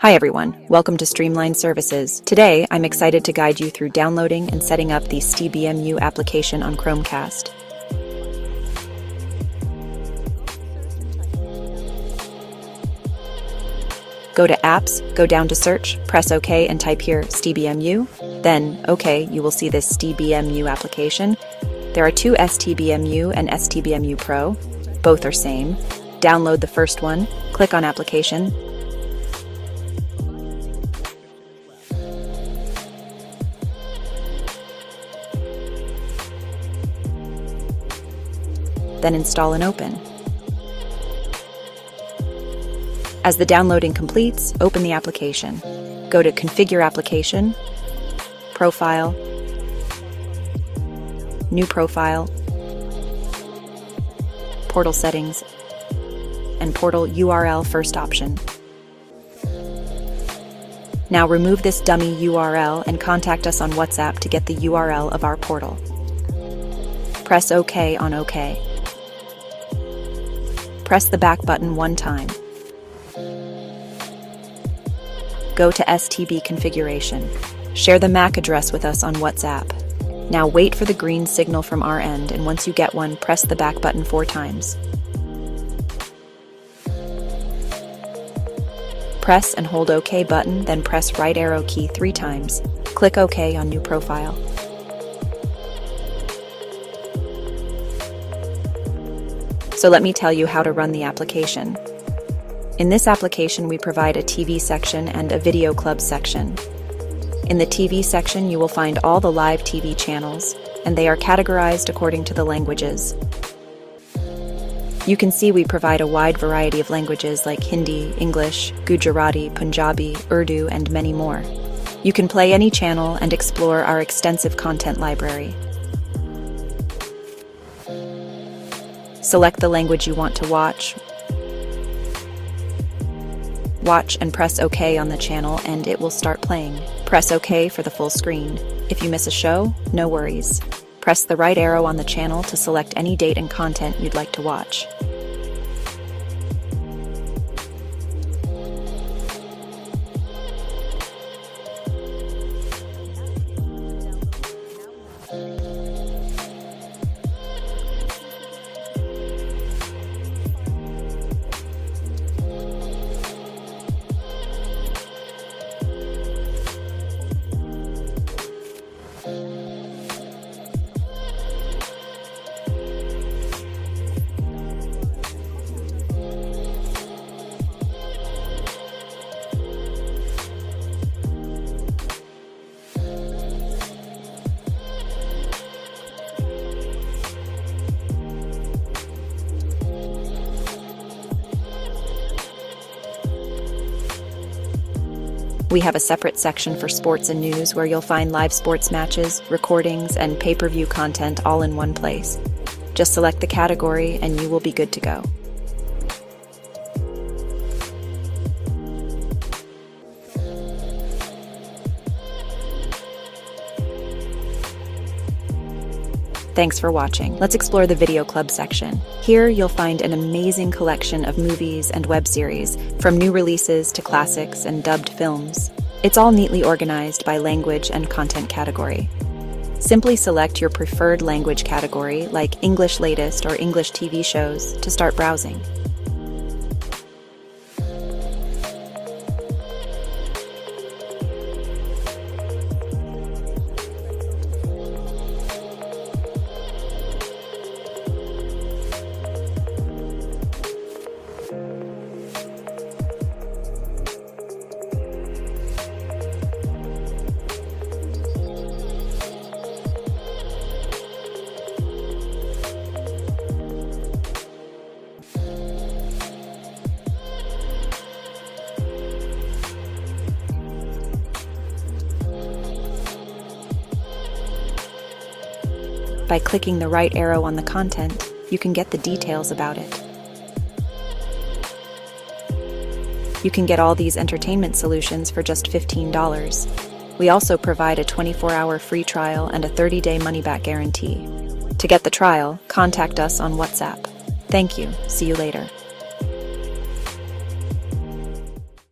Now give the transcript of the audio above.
Hi everyone, welcome to Streamline Services. Today, I'm excited to guide you through downloading and setting up the STBemu application on Chromecast. Go to Apps, go down to Search, press OK and type here STBemu. Then, OK, you will see this STBemu application. There are two STBemu and STBemu Pro. Both are same. Download the first one, click on Application. Then install and open. As the downloading completes, open the application. Go to Configure Application, Profile, New Profile, Portal Settings, and Portal URL first option. Now remove this dummy URL and contact us on WhatsApp to get the URL of our portal. Press OK on OK. Press the back button one time. Go to STB configuration. Share the MAC address with us on WhatsApp. Now wait for the green signal from our end, and once you get one, press the back button 4 times. Press and hold OK button, then press right arrow key 3 times. Click OK on New Profile. So let me tell you how to run the application. In this application, we provide a TV section and a video club section. In the TV section, you will find all the live TV channels, and they are categorized according to the languages. You can see we provide a wide variety of languages like Hindi, English, Gujarati, Punjabi, Urdu, and many more. You can play any channel and explore our extensive content library. Select the language you want to watch and press OK on the channel and it will start playing. Press OK for the full screen. If you miss a show, no worries. Press the right arrow on the channel to select any date and content you'd like to watch. We have a separate section for sports and news where you'll find live sports matches, recordings, and pay-per-view content all in one place. Just select the category and you will be good to go. Thanks for watching. Let's explore the video club section. Here you'll find an amazing collection of movies and web series, from new releases to classics and dubbed films. It's all neatly organized by language and content category. Simply select your preferred language category, like English latest or English TV shows, to start browsing. By clicking the right arrow on the content, you can get the details about it. You can get all these entertainment solutions for just $15. We also provide a 24-hour free trial and a 30-day money-back guarantee. To get the trial, contact us on WhatsApp. Thank you. See you later.